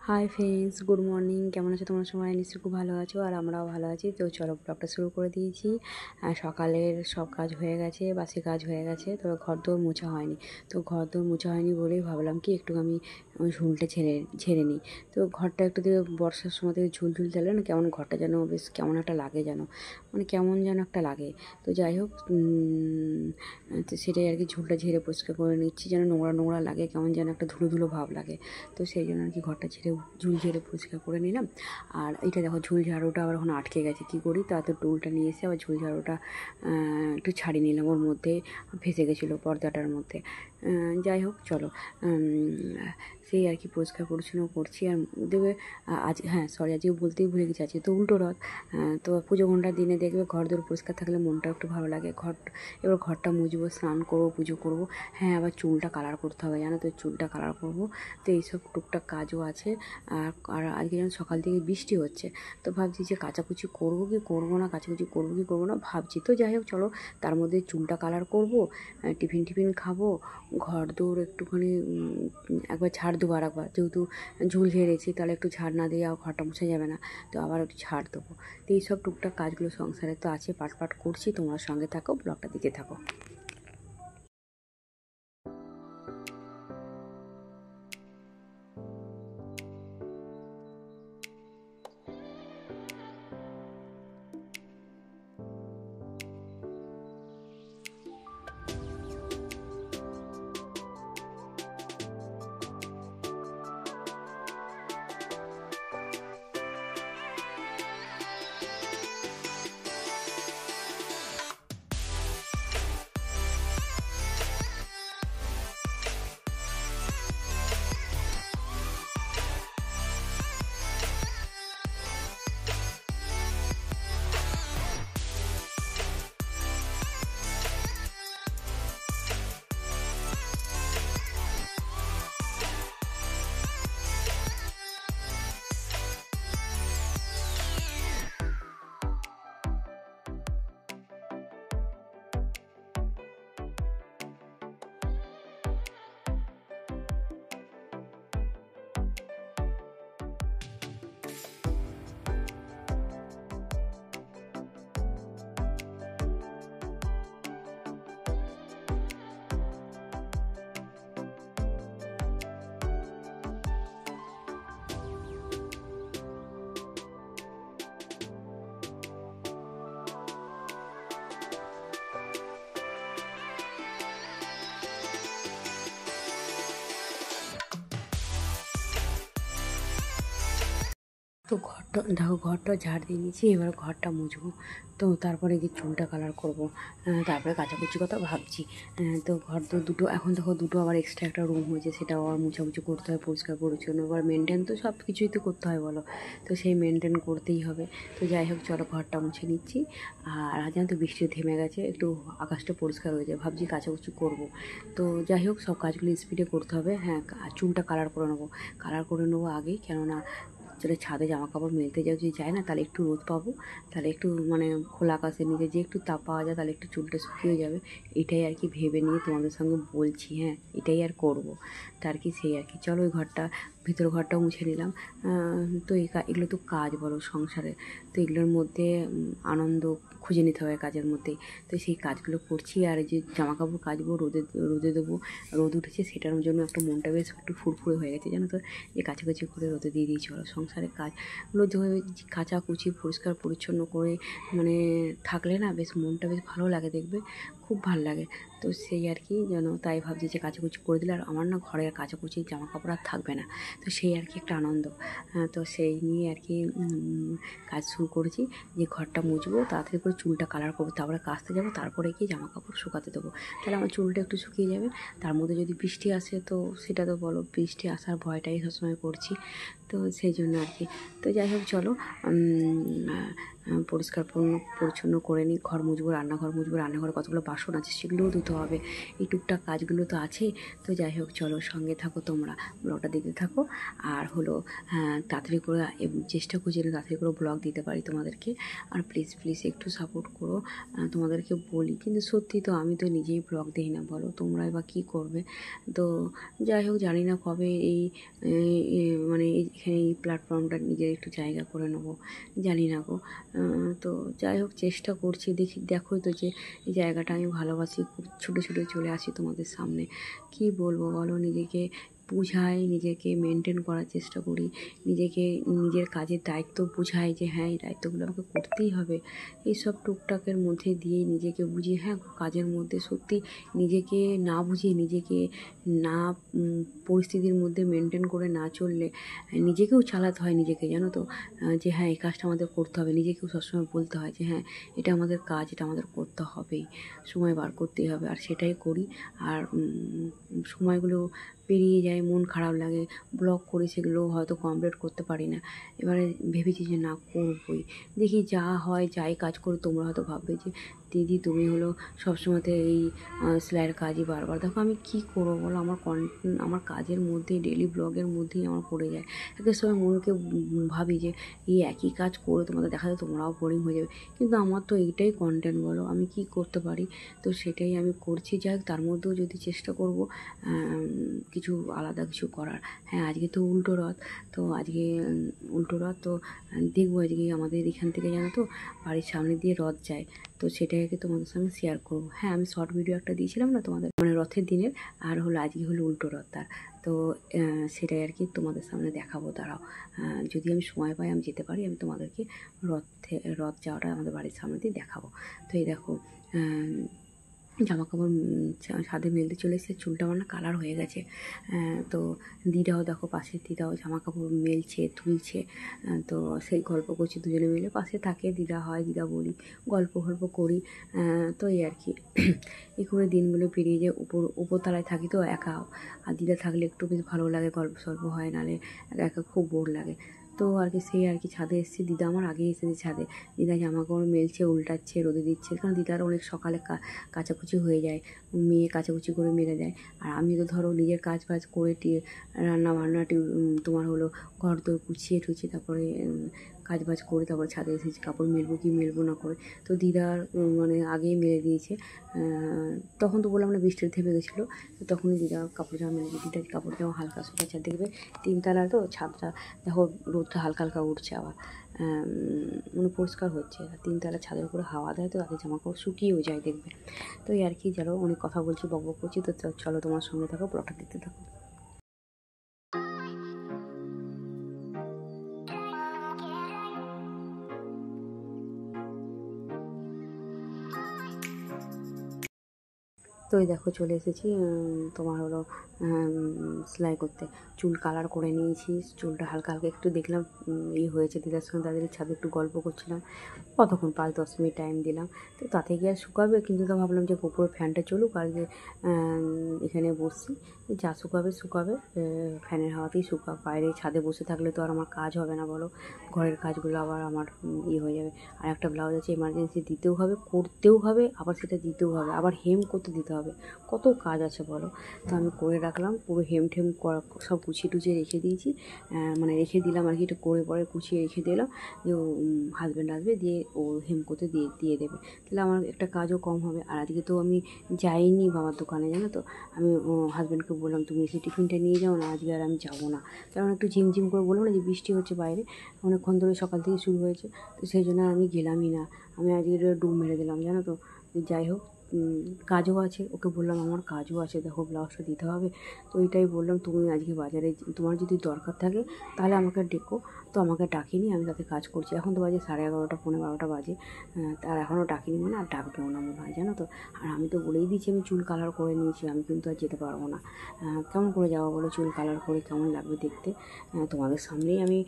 Hi friends, good morning. কেমন আছো তোমরা সবাই? নিশ্চয়ই খুব ভালো আছো, আর আমরাও ভালো আছি। তো চলো, ব্লগটা শুরু করে দিয়েছি। সকালের সব কাজ হয়ে গেছে, বাসি কাজ হয়ে গেছে, তবে ঘর দৌড় মোছা হয়নি। তো ঘর দৌড় মোছা হয়নি বলেই ভাবলাম কি একটু আমি ঝুলটা ঝেড়ে নিই। তো ঘরটা একটু দিয়ে বর্ষার সময় থেকে ঝুল দিলে না কেমন ঘরটা যেন বেশ কেমন একটা লাগে, যেন মানে কেমন যেন একটা লাগে। তো যাই হোক, তো সেটাই আর কি, ঝুলটা ঝেড়ে পরিষ্কার করে নিচ্ছি। যেন নোংরা নোংরা লাগে, কেমন যেন একটা ধুলো ধুলো ভাব লাগে। তো সেই জন্য আর কি ঘরটা ঝুল ঝেড়ে পরিষ্কার করে নিলাম। আর এটা দেখো, ঝুল ঝাড়ুটা আবার ওখানে আটকে গেছে। কী করি, তাতে টুলটা নিয়ে এসে আবার ঝুল ঝাড়ুটা একটু ছাড়িয়ে নিলাম, ওর মধ্যে ফেঁসে গেছিলো পর্দাটার মধ্যে। যাই হোক চলো, সেই আর কি পরিষ্কার পরিচ্ছন্ন করছি। আর দেখবে আজ, হ্যাঁ সরি, আজকে বলতেই ভুলে গেছি, আজকে তো উল্টো রথ। তো পুজো ঘন্টার দিনে দেখবে ঘর দোর পরিষ্কার থাকলে মনটা একটু ভালো লাগে। এবার ঘরটা মুছবো, স্নান করবো, পুজো করবো। হ্যাঁ, আবার চুলটা কালার করতে হবে, জানো তো, চুলটা কালার করবো। তো এইসব টুকটাক কাজও আছে। আর আজকে যেন সকাল থেকে বৃষ্টি হচ্ছে, তো ভাবছি যে কাচাকুচি করবো কি করবো না, কাচাকুচি করবো কি করবো না ভাবছি। তো যাই হোক চলো, তার মধ্যে চুলটা কালার করবো, টিফিন খাবো, ঘর দৌড় একটুখানি একবার ঝাড় দেবো। আর একবার যেহেতু ঝুল ঝেড়েছি, তাহলে একটু ঝাড় না দিয়ে আর ঘরটা মুছা যাবে না, তো আবার একটু ঝাড় দেবো। তো এইসব টুকটাক কাজগুলো সংসারে তো আছে, পাট করছি। তোমরা সঙ্গে থাকো, ব্লগটা দিতে থাকো। তো ঘরটা ঝাড় দিয়ে নিয়েছি, এবার ঘরটা মুছবো। তো তারপরে গিয়ে চুলটা কালার করব, তারপরে কাচাকুচি কথা ভাবছি। তো ঘর তো দুটো, এখন দেখো দুটো আবার এক্সট্রা একটা রুম হয়েছে, সেটাও আবার মুছামুছি করতে হয়, পরিষ্কার পরিচ্ছন্ন, আবার মেনটেন তো সব কিছুই তো করতে হয় বলো। তো সেই মেনটেন করতেই হবে। তো যাই হোক চলো, ঘরটা মুছে নিচ্ছি। আর আজ তো বৃষ্টি থেমে গেছে, একটু আকাশটা পরিষ্কার হয়ে যায়, ভাবছি কাচাকুচি করব। তো যাই হোক, সব কাজগুলো স্পিডে করতে হবে। হ্যাঁ, চুলটা কালার করে নেবো আগেই, কেননা যদি ছাদে জামা কাপড় মেলতে যদি যায় না, তাহলে একটু রোদ পাবো, তাহলে একটু মানে খোলা আকাশের নিচে যে একটু তাপ পাওয়া যায়, তাহলে একটু চুলটা শুকিয়ে যাবে। এটাই আর কি ভেবে নিয়ে তোমাদের সঙ্গে বলছি। হ্যাঁ, এটাই আর করবো। তা আর কি, সেই আর কি, চলো ওই ভিতর ঘরটাও মুছে নিলাম। তো এগুলো তো কাজ বলো সংসারে, তো এগুলোর মধ্যে আনন্দ খুঁজে নিতে হবে কাজের মধ্যেই। তো সেই কাজগুলো করছি। আর যে জামা কাপড় কাচবো, রোদে দেবো, রোদ উঠেছে, সেটার জন্য একটা মনটা বেশ একটু ফুরফুরে হয়ে গেছে, জানো তো, যে কাছাকাছি করে রোদে দিয়ে দিয়েছি। ওরা সংসারের কাজগুলো যেভাবে কাচাকুচি পরিষ্কার পরিচ্ছন্ন করে মানে থাকলে না, বেশ মনটা বেশ ভালো লাগে, দেখবে খুব ভালো লাগে। তো সেই আর কি, যেন তাই ভাবছি যে কাচাকুচি করে দিলে আর আমার না ঘরে কাচাকুচি জামা কাপড় আর থাকবে না। তো সেই আর কি একটা আনন্দ। তো সেই নিয়ে আর কি কাজ শুরু করেছি, যে ঘরটা মুছবো, তাড়াতাড়ি করে চুলটা কালার করবো, তারপরে কাচতে যাবো, তারপরে গিয়ে জামা কাপড় শুকাতে দেবো, তাহলে আমার চুলটা একটু শুকিয়ে যাবে। তার মধ্যে যদি বৃষ্টি আসে, তো সেটা তো বলো, বৃষ্টি আসার ভয়টাই সবসময় করছি। তো সেই জন্য আর কি। তো যাই হোক চলো, পরিষ্কার পরিচ্ছন্ন করে নিই। ঘর মুছবো, রান্নাঘরে কতগুলো বাসন আছে, সেগুলোও ধুতে হবে। এই টুকটাক কাজগুলো তো আছেই। তো যাই হোক চলো, সঙ্গে থাকো তোমরা, ব্লগটা দিতে থাকো। আর হলো, তাড়াতাড়ি করে চেষ্টা করছি যেন তাড়াতাড়ি করে ব্লগ দিতে পারি তোমাদেরকে। আর প্লিজ একটু সাপোর্ট করো, তোমাদেরকে বলি। কিন্তু সত্যি তো, আমি তো নিজেই ব্লগ দিই না, বলো তোমরা এবার কী করবে। তো যাই হোক, জানি না কবে এই মানে এখানে এই প্ল্যাটফর্মটা নিজের একটু জায়গা করে নেবো, জানি না গো। তো যাই হোক, চেষ্টা করছি, দেখোই তো যে এই জায়গাটা আমি ভালোবাসি, খুব ছুটে ছুটে চলে আসি তোমাদের সামনে। কি বলবো বলো, নিজেকে বুঝাই, নিজেকে মেনটেন করার চেষ্টা করি, নিজেকে নিজের কাজের দায়িত্ব বুঝাই যে হ্যাঁ এই দায়িত্বগুলো আমাকে করতেই হবে। এইসব টুকটাকের মধ্যে দিয়েই নিজেকে বুঝিয়ে, হ্যাঁ কাজের মধ্যে সত্যি নিজেকে না বুঝিয়ে, নিজেকে না পরিস্থিতির মধ্যে মেনটেন করে না চললে নিজেকেও চালাতে হয় নিজেকে, জানো তো, যে হ্যাঁ এই কাজটা আমাদের করতে হবে। নিজেকেও সবসময় বলতে হয় যে হ্যাঁ এটা আমাদের কাজ, এটা আমাদের করতে হবেই, সময় বার করতেই হবে। আর সেটাই করি। আর সময়গুলো পেরিয়ে যায়, মন খারাপ লাগে, ব্লগ করি, সেগুলো হয়তো কমপ্লিট করতে পারি না। এবারে ভেবেছি যে না, করবই, দেখি যা হয়, যাই কাজ করি। তোমরা হয়তো ভাববে যে দিদি তুমি হলো সবসময়তে এই সেলাইয়ের কাজই বারবার। দেখো আমি কী করবো বলো, আমার কাজের মধ্যেই, ডেলি ব্লগের মধ্যেই আমার পড়ে যায়। একের সময় মনকে ভাবি যে এই একই কাজ করে তোমাদের দেখা যায় তোমরাও বোরিং হয়ে যাবে, কিন্তু আমার তো এইটাই কন্টেন্ট বলো, আমি কি করতে পারি? তো সেটাই আমি করছি। যাই হোক, তার মধ্যেও যদি চেষ্টা করব কিছু আলাদা কিছু করার। হ্যাঁ আজকে তো উল্টো রথ, তো আজকে উল্টো রথ, তো দেখবো আজকে আমাদের এখান থেকে জানো তো বাড়ির সামনে দিয়ে রথ যায়, তো সেটাকে তোমাদের সঙ্গে শেয়ার করবো। হ্যাঁ আমি শর্ট ভিডিও একটা দিয়েছিলাম না তোমাদের, মানে রথের দিনের, আর হলো আজকে হলো উল্টো রথ তার। তো সেটাই আর কি তোমাদের সামনে দেখাবো। দাঁড়াও, যদি আমি সময় পাই, আমি যেতে পারি, আমি তোমাদেরকে রথ যাওয়াটা আমাদের বাড়ির সামনে দিয়ে দেখাবো। তো এই দেখো জামা কাপড় ছাদে মেলতে চলে এসেছে, চুলটা আমার না কালার হয়ে গেছে। তো দিদাও দেখো, পাশের দিদাও জামা কাপড় মেলছে, তুলছে। তো সেই গল্প করছি, দুজনে মিলে পাশে থাকে, দিদা হয়, দিদা বলি, গল্প করি। তো এই আর কি এই করে দিনগুলো পেরিয়ে যায়। উপরতলায় থাকি তো একা, আর দিদা থাকলে একটু বেশ ভালো লাগে, গল্প সল্প হয়, নাহলে একা একা খুব বোর লাগে। তো আর কি সেই আর কি ছাদে এসেছি, দিদা আমার আগেই এসেছে ছাদে। দিদা জামা কাপড় মেলছে, উল্টাচ্ছে, রোদে দিচ্ছে, কারণ দিদার অনেক সকালে কাচাকুচি হয়ে যায়, মেয়ে কাচাকুচি করে মেলে দেয়। আর আমি তো ধরো নিজের কাজ বাজ করে রান্না বান্না তোমার হলো ঘর দোর গুছিয়ে টুছিয়ে তারপরে কাজ বাজ করে তারপরে ছাদে এসেছি কাপড় মেলবো কি মেলবো না করে। তো দিদার মানে আগেই মেলে দিয়েছে। তখন তো বললাম না বৃষ্টির থেমে গেছিলো, তো তখনই দিদা কাপড় জামা মেলে দিদার কাপড় জামা হালকা শুকাচ্ছে। দেখবে তিনতলা তো ছাদটা, দেখো রোদটা হালকা হালকা উঠছে, আবার মানে পরিষ্কার হচ্ছে। আর তিনতলা ছাদের উপরে হাওয়া দেয়, তো তাদের জামা কাপড় শুকিয়েও যায় দেখবে। তো এই আর কি, চলো অনেক কথা বলছি, বকবক করছি, তো চলো তোমার সঙ্গে থাকো, ব্লগটা দেখতে থাকো। তো এই দেখো চলে এসেছি তোমার হলো সেলাই করতে। চুল কালার করে নিয়েছি, চুলটা হালকা হালকা একটু দেখলাম হয়েছে, দিদার সঙ্গে তাদের ছাদে একটু গল্প করছিলাম, কতক্ষণ 5-10 মিনিট টাইম দিলাম। তো তাতে গিয়ে আর শুকাবে, কিন্তু তো ভাবলাম যে উপরে ফ্যানটা চলুক, আর যে এখানে বসছি, যা শুকাবে ফ্যানের হাওয়াতেই শুকাক। বাইরে ছাদে বসে থাকলে তো আর আমার কাজ হবে না বলো, ঘরের কাজগুলো আবার আমার হয়ে যাবে। আর একটা ব্লাউজ আছে এমার্জেন্সি দিতেও হবে, করতেও হবে, আবার সেটা দিতেও হবে, আবার হেম করতে দিতে হবে, কত কাজ আছে বলো। তো আমি করে রাখলাম, পুরো হেম ঠেম সব গুছিয়ে টুছিয়ে রেখে দিয়েছি, মানে রেখে দিলাম আর কি, একটু করে পরে গুছিয়ে রেখে দিলাম যে ও হাজব্যান্ড আসবে, দিয়ে ও হেম করতে দিয়ে দেবে, তাহলে আমার একটা কাজও কম হবে। আর আজকে তো আমি যাইনি বাবার দোকানে, জানো তো, আমি হাজব্যান্ডকে বললাম তুমি এসে টিফিনটা নিয়ে যাও না, আজকে আর আমি যাবো না, কারণ একটু ঝিমঝিম করে বলবো না যে বৃষ্টি হচ্ছে বাইরে, অনেকক্ষণ ধরে সকাল থেকে শুরু হয়েছে, তো সেই জন্য আমি গেলামই না। আমি আজকে ডুব মেরে দিলাম, জানো তো। যাই হোক, কাজও আছে, ওকে বললাম আমার কাজও আছে, দেখো ব্লাউজটা দিতে হবে। তো এটাই বললাম, তুমি আজকে বাজারে তোমার যদি দরকার থাকে তাহলে আমাকে ডেকো। তো আমাকে ডাকিনি, আমি তাতে কাজ করছি। এখন তো বাজে 11:30, 12:45 বাজে, আর এখনও ডাকিনি, মানে আর ডাকবেও না মনে হয়, জানো তো। আর আমি তো বলেই দিয়েছি আমি চুল কালার করে নিয়েছি, আমি কিন্তু আর যেতে পারবো না। কেমন করে যাবো বলো, চুল কালার করে কেমন লাগবে দেখতে? তোমাদের সামনেই আমি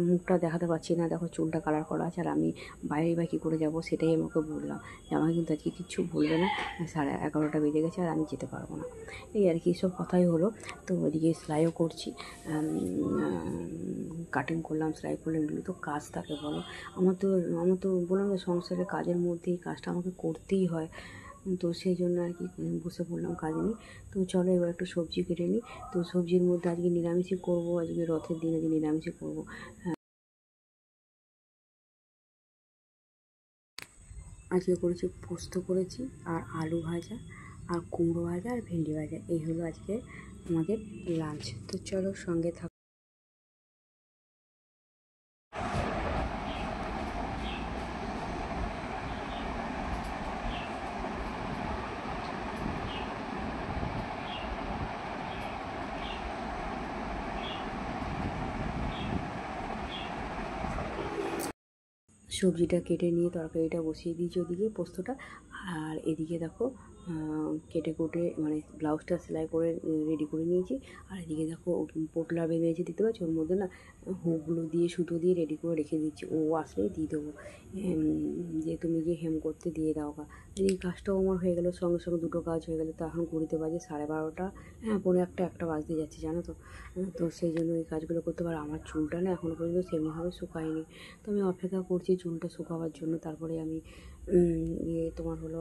মুখটা দেখাতে পারছি না, দেখো চুলটা কালার করা আছে, আর আমি বাইরে বা কী করে যাবো, সেটাই আমাকে বললাম যে আমাকে কিন্তু আজকে কিচ্ছু বলবে না, 11:30 বেজে গেছে আর আমি যেতে পারবো না। এই আর কি, সব কথাই হলো। তো ওইদিকে সেলাইও করছি, কাটিং করলাম, সেলাই করলাম, এগুলো তো কাজ থাকে বলো। আমার তো বললাম যে সংসারের কাজের মধ্যে এই কাজটা আমাকে করতেই হয়, তো সেই জন্য আর কি বসে পড়লাম কাজ নিয়ে। তো চলো এবার একটু সবজি কেটে নিই। তো সবজির মধ্যে আজকে নিরামিষই করবো, আজকে রথের দিন, আজকে নিরামিষই করবো। আজকে করেছি পোস্ত করেছি, আর আলু ভাজা, আর কুমড়ো ভাজা, আর ভেন্ডি ভাজা, এই হলো আজকে আমাদের লাঞ্চ। তো চলো সঙ্গে থাকো। সবজিটা কেটে নিয়ে তরকারিটা বসিয়ে দিয়েছি ওদিকে পোস্তটা। আর এদিকে দেখো কেটে কুটে মানে ব্লাউজটা সেলাই করে রেডি করে নিয়েছি। আর এদিকে দেখো পোটলা বেঁধে দিয়েছি, দিতে পারছি ওর মধ্যে না হুকগুলো দিয়ে সুতো দিয়ে রেডি করে রেখে দিচ্ছি, ও আসলেই দিয়ে দেবো যে তুমি গিয়ে হেম করতে দিয়ে দাও গা। এই কাজটাও আমার হয়ে গেলো, সঙ্গে সঙ্গে দুটো কাজ হয়ে গেলো। তো এখন ঘুরিতে বাজে 12:30, হ্যাঁ 12:45 বাজতে যাচ্ছে জানো তো। তো সেই জন্য এই কাজগুলো করতে পারো। আমার চুলটা না এখনও পর্যন্ত সেমনিভাবে শুকায়নি, তো আমি অপেক্ষা করছি চুলটা শুকাবার জন্য, তারপরে আমি তোমার হলো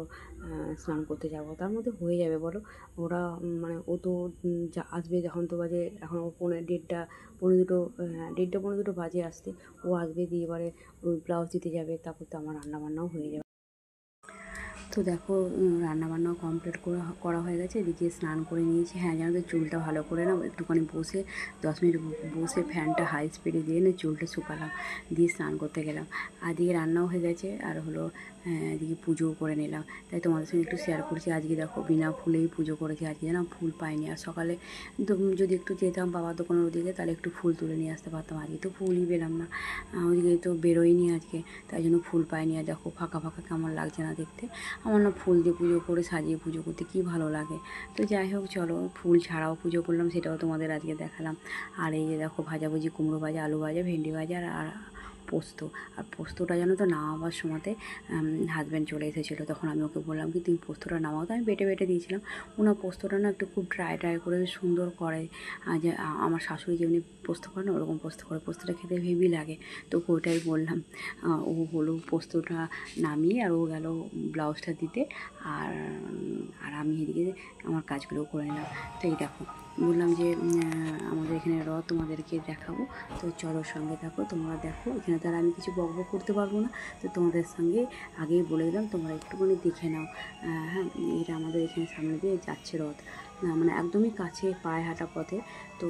স্নান করতে যাব। তার মধ্যে হয়ে যাবে বলো। ওরা মানে ও তো যা আসবে, যখন তো বাজে এখন ও 1:30, 1:45, 1:30 বাজে আসতে। ও আসবে দিয়ে এবারে ওই ব্লাউজ দিতে যাবে, তারপর তো আমার রান্নাবান্নাও হয়ে যাবে। তো দেখো রান্নাবান্নাও কমপ্লিট করা হয়ে গেছে। এদিকে স্নান করে নিয়েছি। হ্যাঁ জানো তো চুলটা ভালো করে না একটুখানি বসে 10 মিনিট বসে ফ্যানটা হাই স্পিডে দিয়ে না চুলটা শুকালাম, দিয়ে স্নান করতে গেলাম। আর দিকে রান্নাও হয়ে গেছে, আর হলো এদিকে পুজোও করে নিলাম। তাই তোমাদের সঙ্গে একটু শেয়ার করছি। আজকে দেখো বিনা ফুলেই পুজো করেছি। আজকে যেন ফুল পাইনি। আর সকালে যদি একটু যেতাম বাবার দোকানের ওদিকে, তাহলে একটু ফুল তুলে নিয়ে আসতে পারতাম। আজকে তো ফুলই পেলাম না, ওদিকে তো বেরোয়নি আজকে, তাই জন্য ফুল পাইনি। আর দেখো ফাঁকা ফাঁকা কেমন লাগছে না দেখতে। আমার না ফুল দিয়ে পুজো করে সাজিয়ে পুজো করতে কী ভালো লাগে। তো যাই হোক চলো, ফুল ছাড়াও পুজো করলাম, সেটাও তোমাদের আজকে দেখালাম। আর এই যে দেখো ভাজাভুজি, কুমড়ো ভাজা, আলু ভাজা, ভেন্ডি ভাজা আর পোস্ত। আর পোস্তটা জানো তো নামাবার সময়তে হাজব্যান্ড চলে এসেছিলো, তখন আমি ওকে বললাম কি তুমি পোস্তটা নামাও, তো আমি বেটে বেটে দিয়েছিলাম। ওনার পোস্তটা না একটু খুব ড্রাই করে সুন্দর করে, যে আমার শাশুড়ি যেমনি পোস্ত করে না ওরকম পোস্ত করে। পোস্তটা খেতে হেভি লাগে। তো ওটাই বললাম। ও হলো পোস্তটা নামিয়ে আর ও গেল ব্লাউজটা দিতে, আর আর আমি এদিকে আমার কাজগুলো করে নিলাম। তো এই দেখো বললাম যে আমাদের এখানে রথ তোমাদেরকে দেখাবো, তো চলো সঙ্গে থাকো, তোমরা দেখো। এখানে তারা আমি কিছু বকবক করতে পারবো না, তো তোমাদের সঙ্গে আগেই বলে দিলাম তোমরা একটুখানি দেখে নাও। হ্যাঁ এটা আমাদের এখানে সামনে দিয়ে যাচ্ছে রথ, মানে একদমই কাছে পায়ে হাঁটা পথে। তো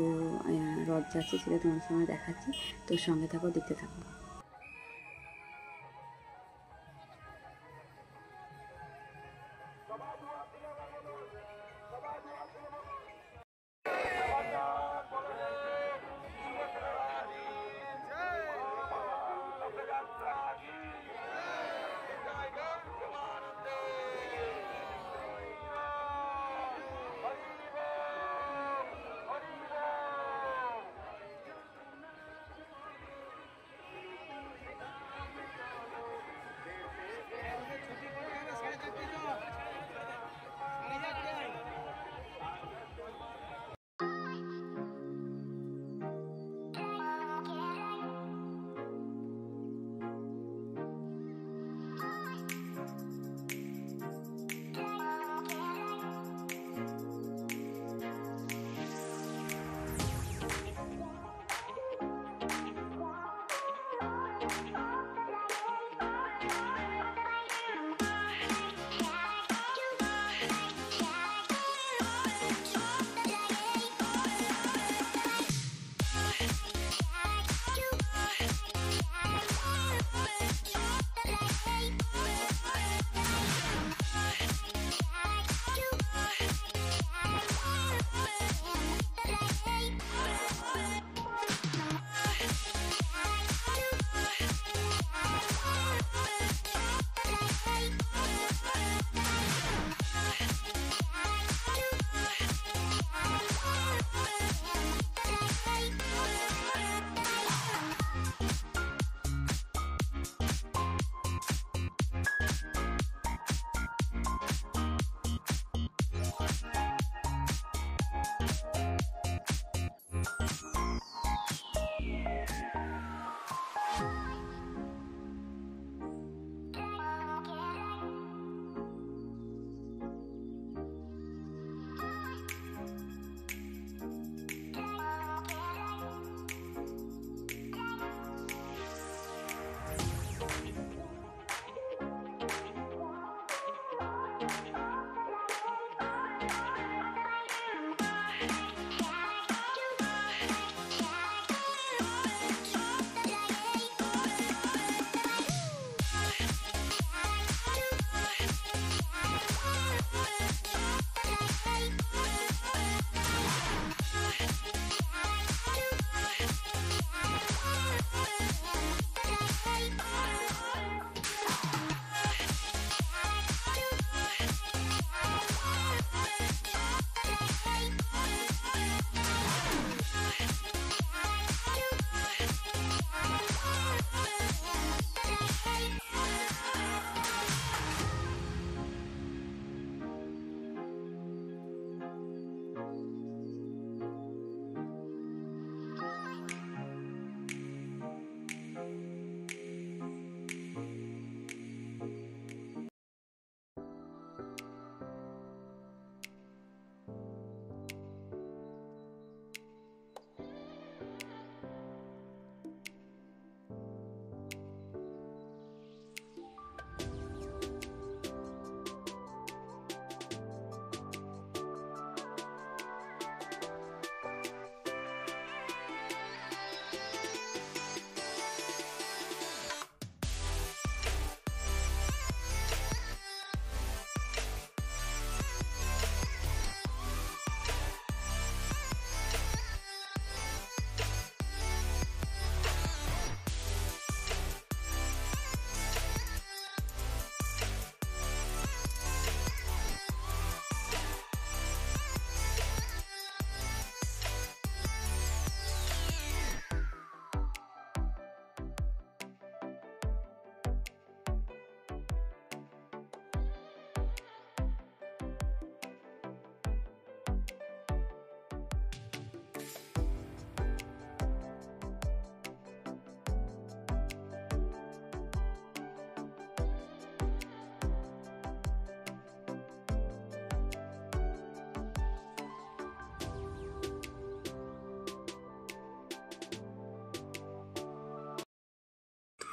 রথ যাচ্ছে, সেটা তোমাদের সামনে দেখাচ্ছি, তো সঙ্গে থাকো, দেখতে থাকো।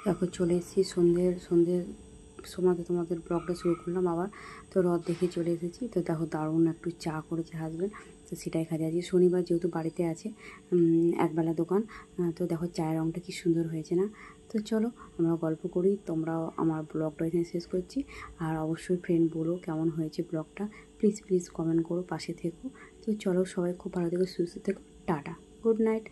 দেখো চলে এসেছি সন্ধ্যের সময় তোমাদের ব্লগটা শুরু করলাম আবার। তো রথ দেখে চলে এসেছি। তো দেখো দারুণ একটু চা করেছে হাজব্যান্ড, তো সেটাই খাচ্ছি। আজকে শনিবার যেহেতু বাড়িতে আছে, একবেলা দোকান। তো দেখো চায়ের রঙটা কি সুন্দর হয়েছে না? তো চলো আমরা গল্প করি, তোমরাও আমার ব্লগটা এখানে শেষ করছি। আর অবশ্যই ফ্রেন্ড বলো কেমন হয়েছে ব্লগটা, প্লিজ কমেন্ট করো, পাশে থেকো। তো চলো সবাই খুব ভালো থেকো, সুস্থ থেকো, টাটা, গুড নাইট।